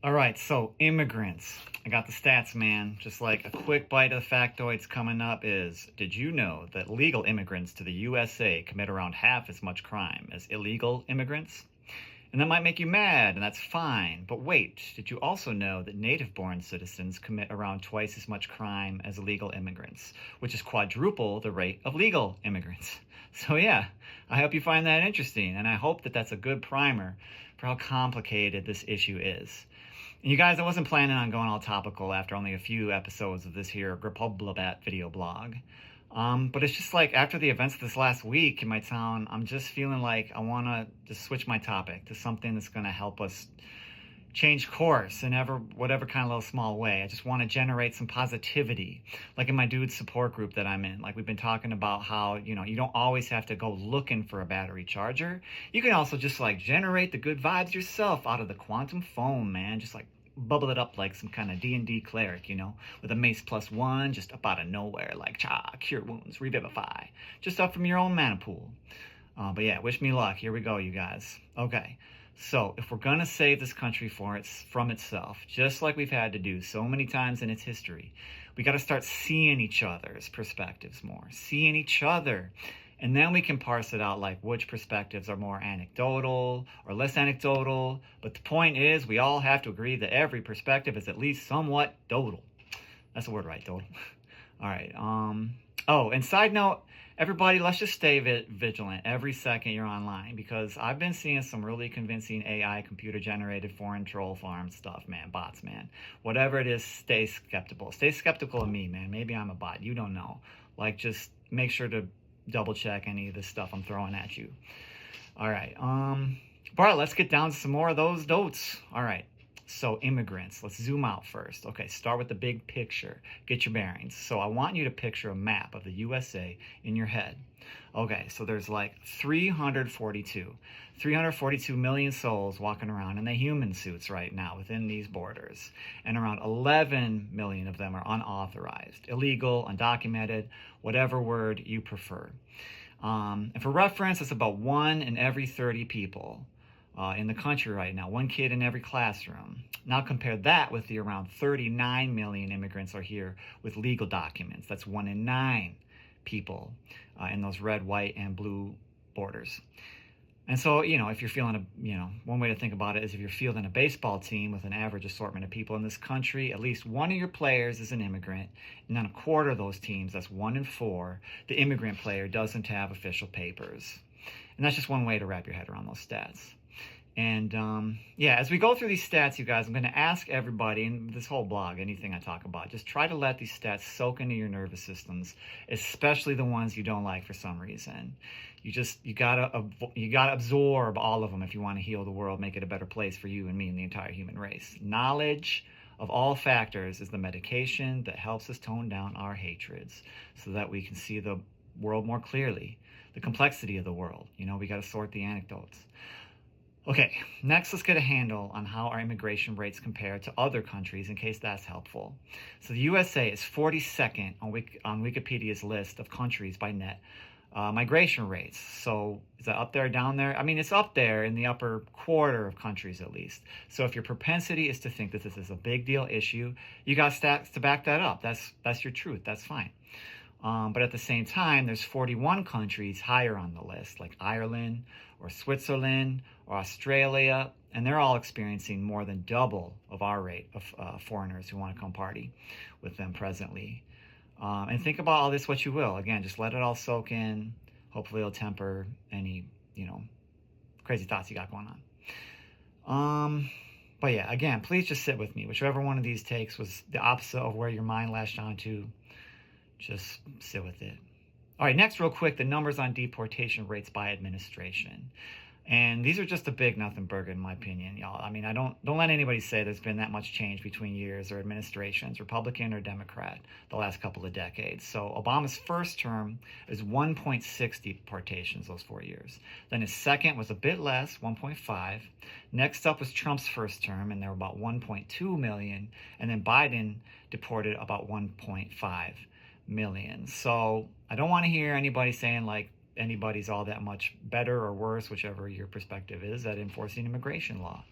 All right, so immigrants. I got the stats, man. Just like a quick bite of the factoids coming up is, did you know that legal immigrants to the USA commit around half as much crime as illegal immigrants? And that might make you mad, and that's fine. But wait, did you also know that native-born citizens commit around twice as much crime as illegal immigrants, which is quadruple the rate of legal immigrants? So yeah, I hope you find that interesting, and I hope that that's a good primer for how complicated this issue is. And you guys, I wasn't planning on going all topical after only a few episodes of this here Grepublibat video blog. But it's just like after the events of this last week in my town, I'm just feeling like I want to just switch my topic to something that's going to help us change course in whatever kind of little small way. I just want to generate some positivity, like in my dude support group that I'm in. Like we've been talking about how, you don't always have to go looking for a battery charger. You can also just like generate the good vibes yourself out of the quantum foam, man. Just like bubble it up like some kind of D&D cleric, with a mace +1 just up out of nowhere, like cure wounds, revivify, just up from your own mana pool. But yeah, wish me luck. Here we go, you guys. Okay, so if we're gonna save this country from itself, just like we've had to do so many times in its history, we got to start seeing each other's perspectives more, seeing each other. And then we can parse it out like which perspectives are more anecdotal or less anecdotal. But the point is, we all have to agree that every perspective is at least somewhat dotal. That's the word, right? Dotal. All right. Oh, and side note, everybody, let's just stay vigilant every second you're online, because I've been seeing some really convincing AI computer-generated foreign troll farm stuff, man. Bots, man. Whatever it is, stay skeptical. Stay skeptical of me, man. Maybe I'm a bot. You don't know. Like, just make sure to double check any of this stuff I'm throwing at you. All right. Bart, let's get down to some more of those notes. All right. So immigrants, let's zoom out first. Okay, start with the big picture. Get your bearings. So I want you to picture a map of the USA in your head. Okay, so there's like 342 million souls walking around in the human suits right now within these borders. And around 11 million of them are unauthorized, illegal, undocumented, whatever word you prefer. And for reference, it's about 1 in every 30 people in the country right now, 1 kid in every classroom. Now compare that with the around 39 million immigrants are here with legal documents. That's 1 in 9 people in those red, white, and blue borders. And so, if you're feeling one way to think about it is if you're fielding a baseball team with an average assortment of people in this country, at least one of your players is an immigrant, and on a quarter of those teams, that's 1 in 4, the immigrant player doesn't have official papers. And that's just one way to wrap your head around those stats. And as we go through these stats, you guys, I'm going to ask everybody in this whole blog, anything I talk about, just try to let these stats soak into your nervous systems, especially the ones you don't like for some reason. You gotta absorb all of them if you want to heal the world, make it a better place for you and me and the entire human race. Knowledge of all factors is the medication that helps us tone down our hatreds so that we can see the world more clearly, the complexity of the world. We got to sort the anecdotes. Okay, next let's get a handle on how our immigration rates compare to other countries in case that's helpful. So the USA is 42nd on Wikipedia's list of countries by net migration rates. So is that up there, down there? I mean, it's up there in the upper quarter of countries at least. So if your propensity is to think that this is a big deal issue, you got stats to back that up. That's your truth. That's fine. But at the same time, there's 41 countries higher on the list, like Ireland or Switzerland or Australia, and they're all experiencing more than double of our rate of foreigners who want to come party with them presently. And think about all this what you will. Again, just let it all soak in. Hopefully it'll temper any, crazy thoughts you got going on. But yeah, again, please just sit with me. Whichever one of these takes was the opposite of where your mind latched onto, just sit with it. All right, next real quick, the numbers on deportation rates by administration. And these are just a big nothing burger in my opinion, y'all. I mean, don't let anybody say there's been that much change between years or administrations, Republican or Democrat, the last couple of decades. So Obama's first term is 1.6 deportations those 4 years. Then his second was a bit less, 1.5. Next up was Trump's first term, and there were about 1.2 million. And then Biden deported about 1.5 million. So I don't want to hear anybody saying like anybody's all that much better or worse, whichever your perspective is, at enforcing immigration law.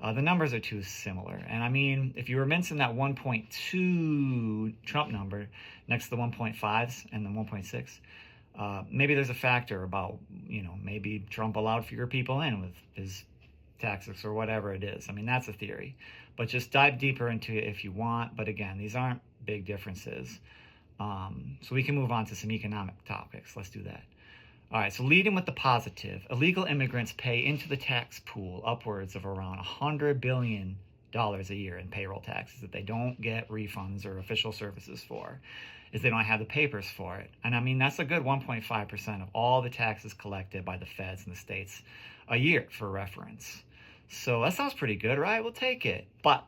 The numbers are too similar. And I mean, if you were mincing that 1.2 Trump number next to the 1.5s and the 1.6, maybe there's a factor about, maybe Trump allowed fewer people in with his taxes or whatever it is. I mean, that's a theory. But just dive deeper into it if you want. But again, these aren't big differences. So we can move on to some economic topics. Let's do that. All right, so leading with the positive, illegal immigrants pay into the tax pool upwards of around $100 billion a year in payroll taxes that they don't get refunds or official services for, is they don't have the papers for it. And I mean, that's a good 1.5% of all the taxes collected by the feds in the states a year, for reference. So that sounds pretty good, right? We'll take it. But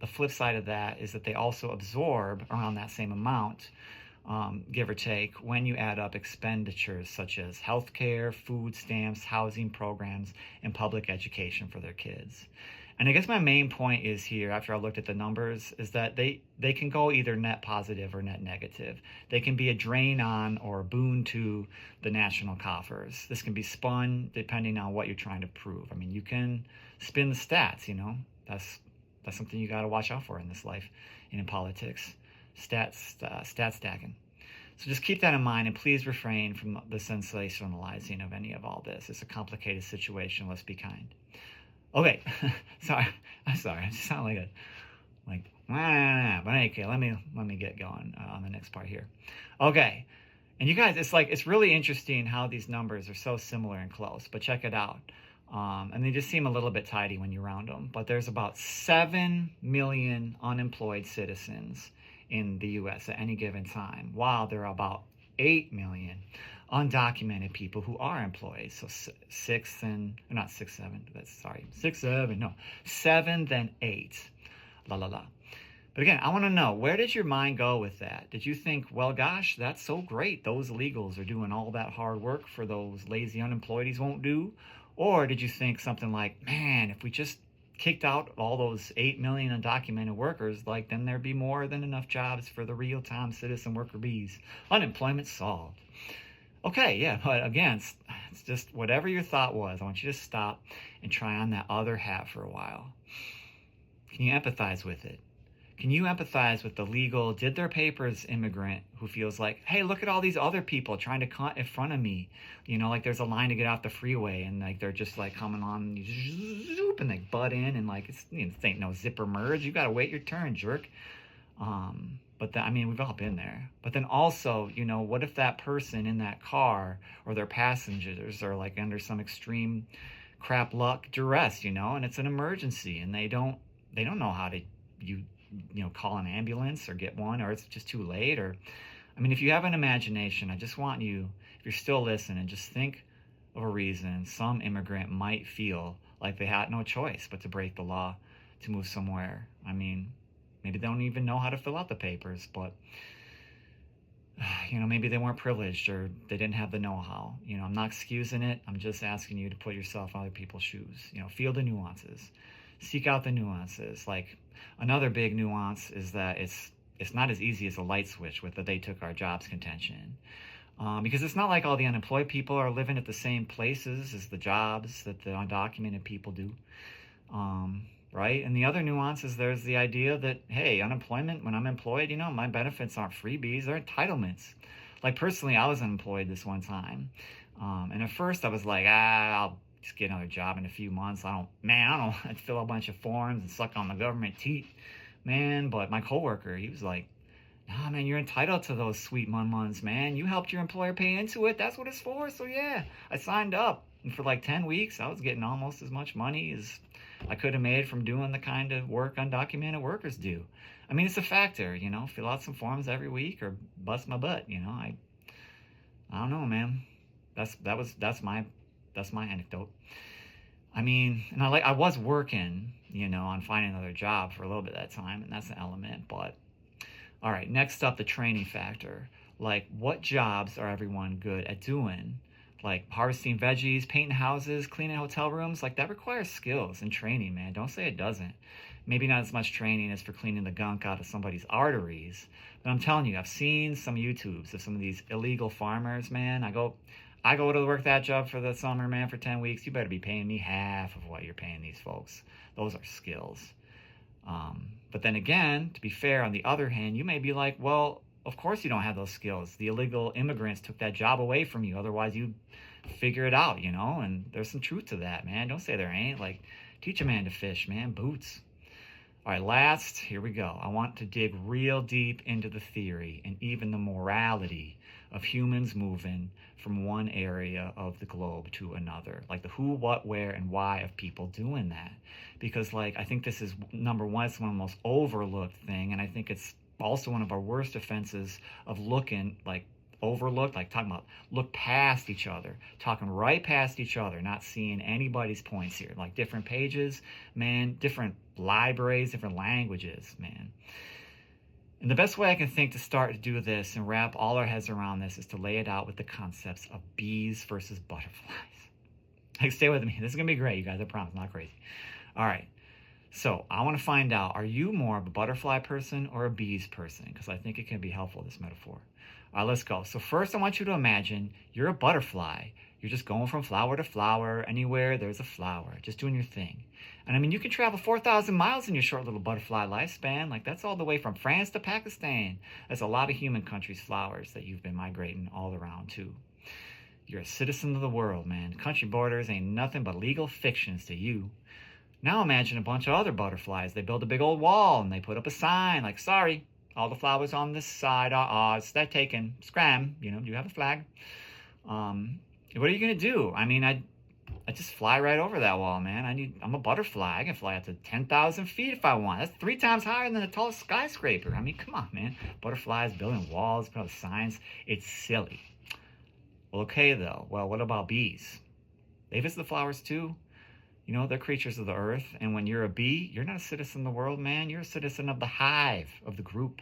the flip side of that is that they also absorb around that same amount, give or take, when you add up expenditures such as healthcare, food stamps, housing programs, and public education for their kids. And I guess my main point is here, after I looked at the numbers, is that they can go either net positive or net negative. They can be a drain on or a boon to the national coffers. This can be spun depending on what you're trying to prove. I mean, you can spin the stats, That's something you got to watch out for in this life and in politics. Stat stacking. So just keep that in mind, and please refrain from the sensationalizing of any of all this. It's a complicated situation. Let's be kind. Okay, I'm sorry. I just sound but okay. Let me get going on the next part here. Okay, and you guys, it's really interesting how these numbers are so similar and close. But check it out. And they just seem a little bit tidy when you round them. But there's about 7 million unemployed citizens in the U.S. at any given time, while there are about 8 million undocumented people who are employed. So 7, then 8. La la la. But again, I want to know, where did your mind go with that? Did you think, well, gosh, that's so great. Those illegals are doing all that hard work for those lazy unemployeds won't do? Or did you think something like, man, if we just kicked out all those 8 million undocumented workers, then there'd be more than enough jobs for the real-time citizen worker bees. Unemployment solved. Okay, yeah, but again, it's just whatever your thought was. I want you to stop and try on that other hat for a while. Can you empathize with it? Can you empathize with the legal, did their papers immigrant who feels like, hey, look at all these other people trying to cut in front of me? There's a line to get off the freeway, and they're just coming on, and they butt in, and it's this ain't no zipper merge. You gotta wait your turn, jerk. But we've all been there. But then also, what if that person in that car or their passengers are under some extreme crap luck duress, and it's an emergency, and they don't know how to call an ambulance or get one, or it's just too late. Or if you have an imagination, I just want you, if you're still listening, just think of a reason some immigrant might feel like they had no choice but to break the law to move somewhere. Maybe they don't even know how to fill out the papers, but maybe they weren't privileged or they didn't have the know-how. I'm not excusing it. I'm just asking you to put yourself in other people's shoes. Feel the nuances. Seek out the nuances. Another big nuance is that it's not as easy as a light switch with the "they took our jobs" contention. Because it's not like all the unemployed people are living at the same places as the jobs that the undocumented people do. Right? And the other nuance is there's the idea that, hey, unemployment, when I'm employed, my benefits aren't freebies, they're entitlements. Personally, I was unemployed this one time. And at first I was like, I'll just get another job in a few months. I'd fill a bunch of forms and suck on the government teat, man. But my coworker, he was like, nah, man, you're entitled to those sweet months, man. You helped your employer pay into it. That's what it's for. So yeah, I signed up. And for 10 weeks, I was getting almost as much money as I could have made from doing the kind of work undocumented workers do. It's a factor, fill out some forms every week or bust my butt, I don't know, man. That's my anecdote. And I was working, on finding another job for a little bit at that time, and that's an element. But all right, next up, the training factor. What jobs are everyone good at doing? Harvesting veggies, painting houses, cleaning hotel rooms, that requires skills and training, man. Don't say it doesn't. Maybe not as much training as for cleaning the gunk out of somebody's arteries. But I'm telling you, I've seen some YouTubes of some of these illegal farmers, man. I go I go to work that job for the summer, man, for 10 weeks. You better be paying me half of what you're paying these folks. Those are skills. But then again, to be fair, on the other hand, you may be like, well, of course you don't have those skills. The illegal immigrants took that job away from you. Otherwise, you'd figure it out, you know? And there's some truth to that, man. Don't say there ain't. Like, teach a man to fish, man. Boots. All right, last, here we go. I want to dig real deep into the theory and even the morality of humans moving from one area of the globe to another. Like the who, what, where, and why of people doing that. Because, like, I think this is, number one, it's one of the most overlooked thing, and I think it's also one of our worst offenses of looking, like, overlooked, like talking about look past each other, talking right past each other, not seeing anybody's points here. Like different pages, man, different libraries, different languages, man. And the best way I can think to start to do this and wrap all our heads around this is to lay it out with the concepts of bees versus butterflies. Like, stay with me. This is going to be great, you guys. I promise. Not crazy. All right. So I want to find out, are you more of a butterfly person or a bees person? Because I think it can be helpful, this metaphor. All right, let's go. So first I want you to imagine you're a butterfly. You're just going from flower to flower. Anywhere there's a flower, just doing your thing. And I mean, you can travel 4,000 miles in your short little butterfly lifespan. Like, that's all the way from France to Pakistan. That's a lot of human countries' flowers that you've been migrating all around to. You're a citizen of the world, man. Country borders ain't nothing but legal fictions to you. Now imagine a bunch of other butterflies. They build a big old wall and they put up a sign like, sorry, all the flowers on this side are ours. They're taken. Scram. You know, do you have a flag? What are you going to do? I mean, I just fly right over that wall, man. I'm a butterfly. I can fly up to 10,000 feet if I want. That's 3 times higher than the tallest skyscraper. I mean, come on, man. Butterflies building walls, putting up signs. It's silly. Well, okay, though. Well, what about bees? They visit the flowers, too. You know, they're creatures of the earth. And when you're a bee, you're not a citizen of the world, man. You're a citizen of the hive, of the group.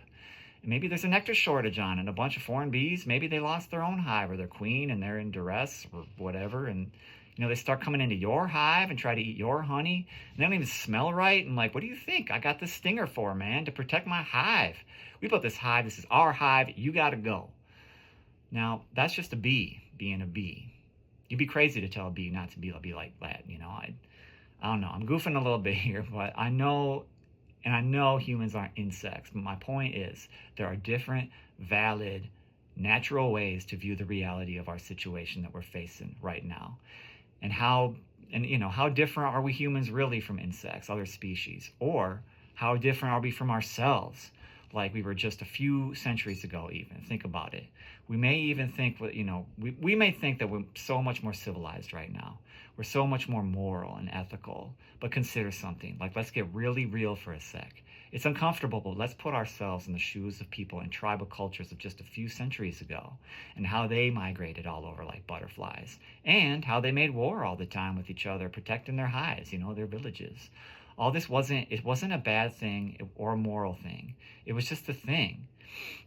And maybe there's a nectar shortage on and a bunch of foreign bees. Maybe they lost their own hive or their queen and they're in duress or whatever. And, you know, they start coming into your hive and try to eat your honey. And they don't even smell right. And like, what do you think? I got this stinger for, man, to protect my hive. We built this hive. This is our hive. You got to go. Now, that's just a bee being a bee. You'd be crazy to tell a bee not to be like that, you know. I don't know. I'm goofing a little bit here, but I know humans aren't insects. But my point is there are different, valid, natural ways to view the reality of our situation that we're facing right now. And how different are we humans really from insects, other species? Or how different are we from ourselves? Like we were just a few centuries ago even. Think about it. We may even think, we may think that we're so much more civilized right now. We're so much more moral and ethical. But consider something. Like, let's get really real for a sec. It's uncomfortable, but let's put ourselves in the shoes of people in tribal cultures of just a few centuries ago and how they migrated all over like butterflies and how they made war all the time with each other, protecting their hives, their villages. All this wasn't a bad thing or a moral thing. It was just a thing,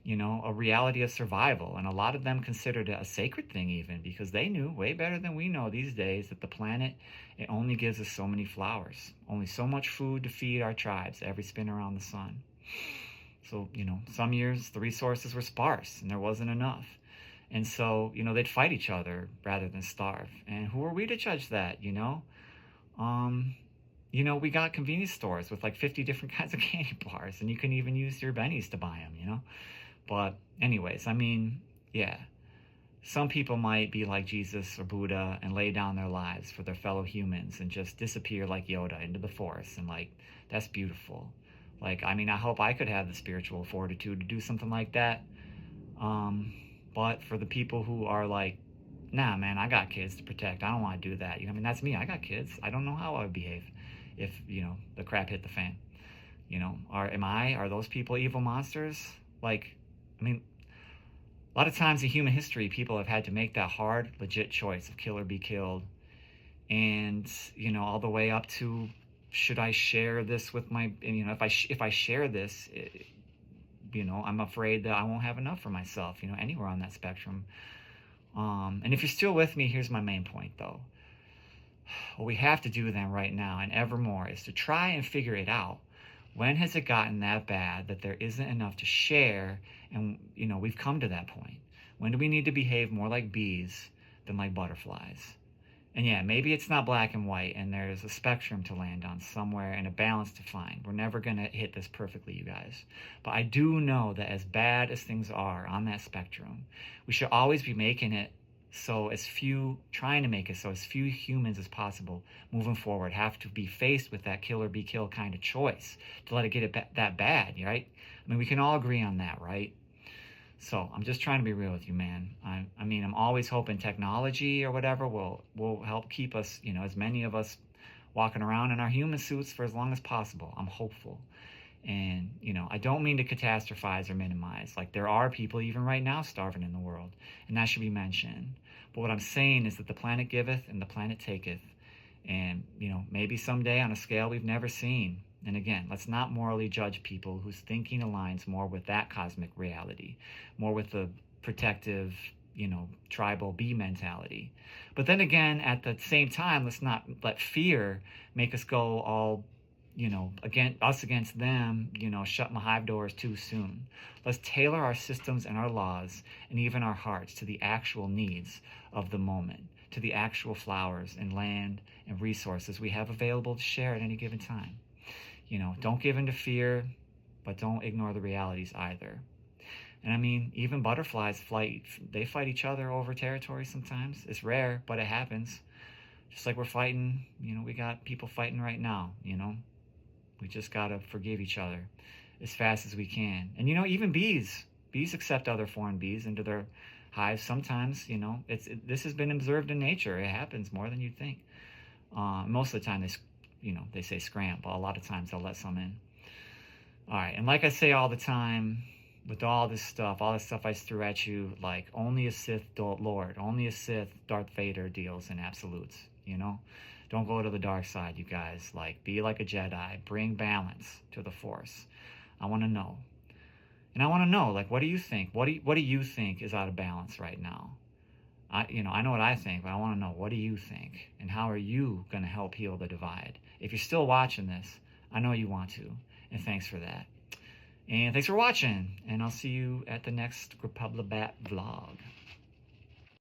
a reality of survival. And a lot of them considered it a sacred thing even because they knew way better than we know these days that the planet, it only gives us so many flowers, only so much food to feed our tribes every spin around the sun. So, some years the resources were sparse and there wasn't enough. And so, they'd fight each other rather than starve. And who are we to judge that, we got convenience stores with like 50 different kinds of candy bars, and you can even use your bennies to buy them, But anyways, some people might be like Jesus or Buddha and lay down their lives for their fellow humans and just disappear like Yoda into the forest. And like, that's beautiful. Like, I hope I could have the spiritual fortitude to do something like that. But for the people who are like, nah, man, I got kids to protect. I don't want to do that. That's me. I got kids. I don't know how I would behave if, the crap hit the fan. Are those people evil monsters? Like, a lot of times in human history, people have had to make that hard, legit choice of kill or be killed. And, all the way up to, should I share this with my, if I share this, I'm afraid that I won't have enough for myself, anywhere on that spectrum. And if you're still with me, here's my main point, though. What we have to do then right now and evermore is to try and figure it out. When has it gotten that bad that there isn't enough to share and, we've come to that point? When do we need to behave more like bees than like butterflies. And yeah, maybe it's not black and white, and there's a spectrum to land on somewhere and a balance to find. We're never going to hit this perfectly, you guys. But I do know that as bad as things are on that spectrum, we should always be making it trying to make it so as few humans as possible moving forward have to be faced with that kill or be killed kind of choice to let it get that bad, right? I mean, we can all agree on that, right? So I'm just trying to be real with you, man. I mean, I'm always hoping technology or whatever will help keep us, as many of us walking around in our human suits for as long as possible. I'm hopeful. And, I don't mean to catastrophize or minimize. Like, there are people even right now starving in the world, and that should be mentioned. But what I'm saying is that the planet giveth and the planet taketh. And, maybe someday on a scale we've never seen. And again, let's not morally judge people whose thinking aligns more with that cosmic reality, more with the protective, tribal bee mentality. But then again, at the same time, let's not let fear make us go all, against them, shut my hive doors too soon. Let's tailor our systems and our laws and even our hearts to the actual needs of the moment, to the actual flowers and land and resources we have available to share at any given time. Don't give in to fear, but don't ignore the realities either. And I mean, even butterflies fight each other over territory sometimes. It's rare, but it happens. Just like we're fighting, we got people fighting right now, We just got to forgive each other as fast as we can. And, even bees accept other foreign bees into their hives sometimes, this has been observed in nature. It happens more than you think. Most of the time they say scram, but a lot of times they'll let some in. All right, and like I say all the time, with all this stuff I just threw at you, like only a Sith Lord, only a Sith Darth Vader deals in absolutes, Don't go to the dark side, you guys. Like, be like a Jedi. Bring balance to the Force. I want to know. And I want to know, like, what do you think? What do you think is out of balance right now? I know what I think, but I want to know, what do you think? And how are you going to help heal the divide? If you're still watching this, I know you want to. And thanks for that. And thanks for watching. And I'll see you at the next Grepublibat vlog.